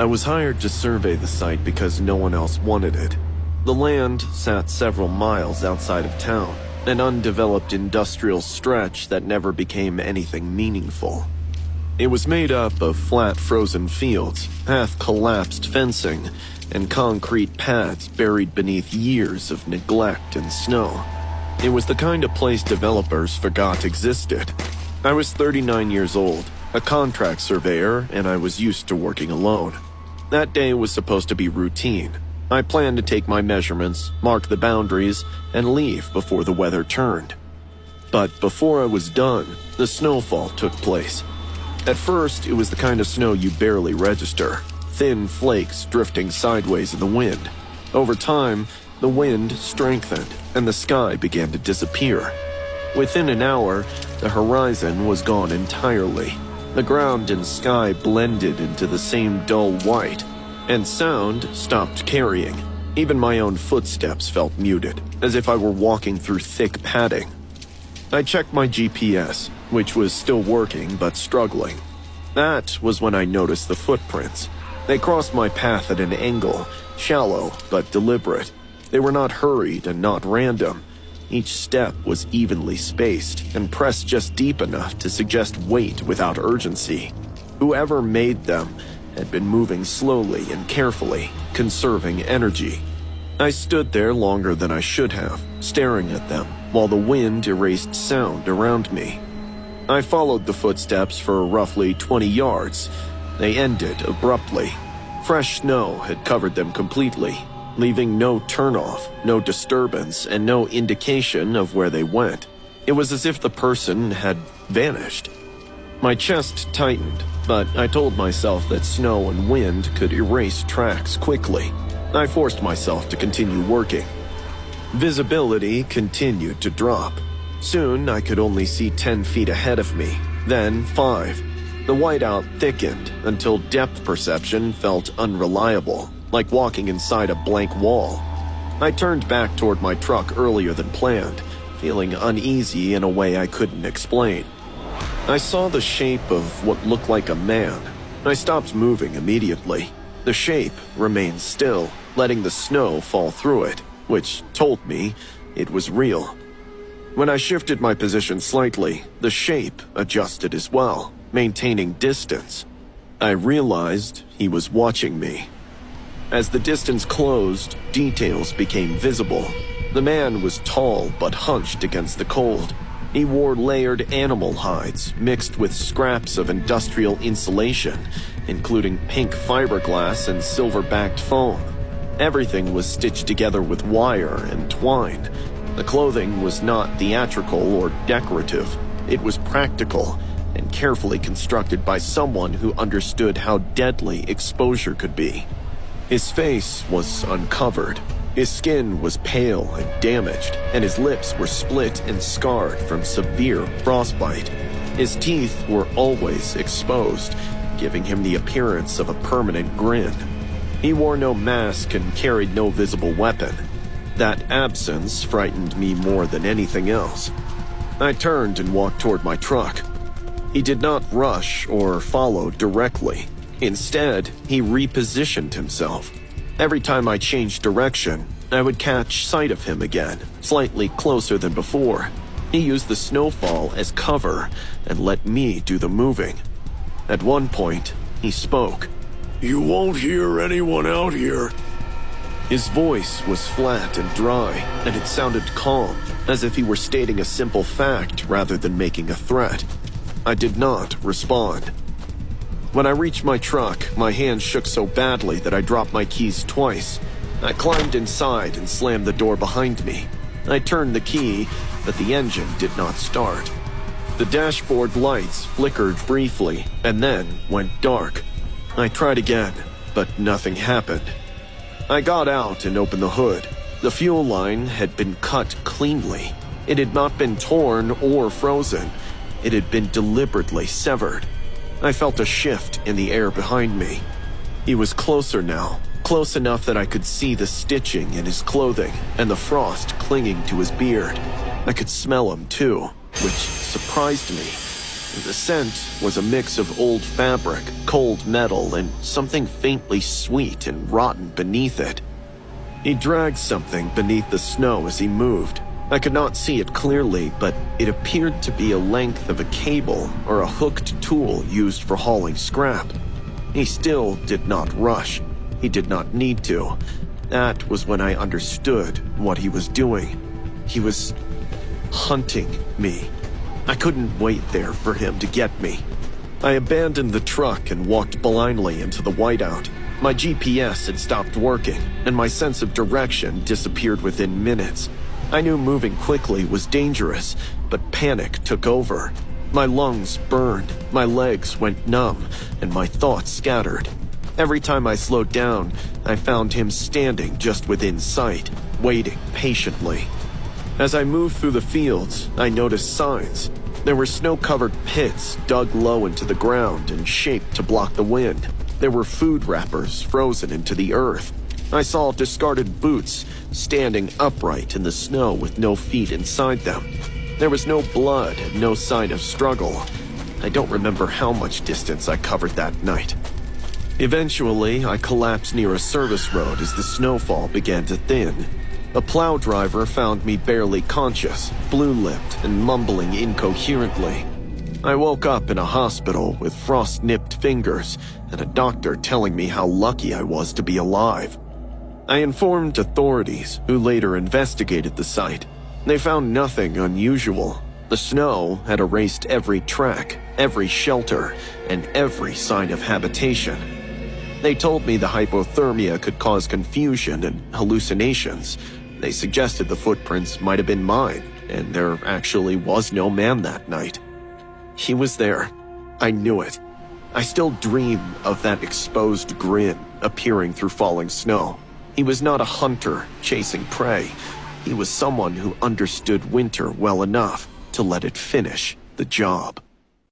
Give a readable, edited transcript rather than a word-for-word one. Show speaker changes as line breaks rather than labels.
I was hired to survey the site because no one else wanted it. The land sat several miles outside of town, an undeveloped industrial stretch that never became anything meaningful. It was made up of flat frozen fields, half-collapsed fencing, and concrete paths buried beneath years of neglect and snow. It was the kind of place developers forgot existed. I was 39 years old, a contract surveyor, and I was used to working alone. That day was supposed to be routine. I planned to take my measurements, mark the boundaries, and leave before the weather turned. But before I was done, the snowfall took place. At first, it was the kind of snow you barely register, thin flakes drifting sideways in the wind. Over time, the wind strengthened, and the sky began to disappear. Within an hour, the horizon was gone entirely. The ground and sky blended into the same dull white, and sound stopped carrying. Even my own footsteps felt muted, as if I were walking through thick padding. I checked my GPS, which was still working but struggling. That was when I noticed the footprints. They crossed my path at an angle, shallow but deliberate. They were not hurried and not random. Each step was evenly spaced and pressed just deep enough to suggest weight without urgency. Whoever made them had been moving slowly and carefully, conserving energy. I stood there longer than I should have, staring at them, while the wind erased sound around me. I followed the footsteps for roughly 20 yards. They ended abruptly. Fresh snow had covered them completely, leaving no turnoff, no disturbance, and no indication of where they went. It was as if the person had vanished. My chest tightened, but I told myself that snow and wind could erase tracks quickly. I forced myself to continue working. Visibility continued to drop. Soon, I could only see 10 feet ahead of me, then 5. The whiteout thickened until depth perception felt unreliable, like walking inside a blank wall. I turned back toward my truck earlier than planned, feeling uneasy in a way I couldn't explain. I saw the shape of what looked like a man. I stopped moving immediately. The shape remained still, letting the snow fall through it, which told me it was real. When I shifted my position slightly, the shape adjusted as well, maintaining distance. I realized he was watching me. As the distance closed, details became visible. The man was tall but hunched against the cold. He wore layered animal hides mixed with scraps of industrial insulation, including pink fiberglass and silver-backed foam. Everything was stitched together with wire and twine. The clothing was not theatrical or decorative. It was practical and carefully constructed by someone who understood how deadly exposure could be. His face was uncovered. His skin was pale and damaged, and his lips were split and scarred from severe frostbite. His teeth were always exposed, giving him the appearance of a permanent grin. He wore no mask and carried no visible weapon. That absence frightened me more than anything else. I turned and walked toward my truck. He did not rush or follow directly. Instead, he repositioned himself. Every time I changed direction, I would catch sight of him again, slightly closer than before. He used the snowfall as cover and let me do the moving. At one point, he spoke.
"You won't hear anyone out here."
His voice was flat and dry, and it sounded calm, as if he were stating a simple fact rather than making a threat. I did not respond. When I reached my truck, my hand shook so badly that I dropped my keys twice. I climbed inside and slammed the door behind me. I turned the key, but the engine did not start. The dashboard lights flickered briefly and then went dark. I tried again, but nothing happened. I got out and opened the hood. The fuel line had been cut cleanly. It had not been torn or frozen. It had been deliberately severed. I felt a shift in the air behind me. He was closer now, close enough that I could see the stitching in his clothing and the frost clinging to his beard. I could smell him too, which surprised me. The scent was a mix of old fabric, cold metal, and something faintly sweet and rotten beneath it. He dragged something beneath the snow as he moved. I could not see it clearly, but it appeared to be a length of a cable or a hooked tool used for hauling scrap. He still did not rush. He did not need to. That was when I understood what he was doing. He was hunting me. I couldn't wait there for him to get me. I abandoned the truck and walked blindly into the whiteout. My GPS had stopped working, and my sense of direction disappeared within minutes. I knew moving quickly was dangerous, but panic took over. My lungs burned, my legs went numb, and my thoughts scattered. Every time I slowed down, I found him standing just within sight, waiting patiently. As I moved through the fields, I noticed signs. There were snow-covered pits dug low into the ground and shaped to block the wind. There were food wrappers frozen into the earth. I saw discarded boots standing upright in the snow with no feet inside them. There was no blood and no sign of struggle. I don't remember how much distance I covered that night. Eventually, I collapsed near a service road as the snowfall began to thin. A plow driver found me barely conscious, blue-lipped and mumbling incoherently. I woke up in a hospital with frost-nipped fingers and a doctor telling me how lucky I was to be alive. I informed authorities, who later investigated the site. They found nothing unusual. The snow had erased every track, every shelter, and every sign of habitation. They told me the hypothermia could cause confusion and hallucinations. They suggested the footprints might have been mine, and there actually was no man that night. He was there. I knew it. I still dream of that exposed grin appearing through falling snow. He was not a hunter chasing prey. He was someone who understood winter well enough to let it finish the job.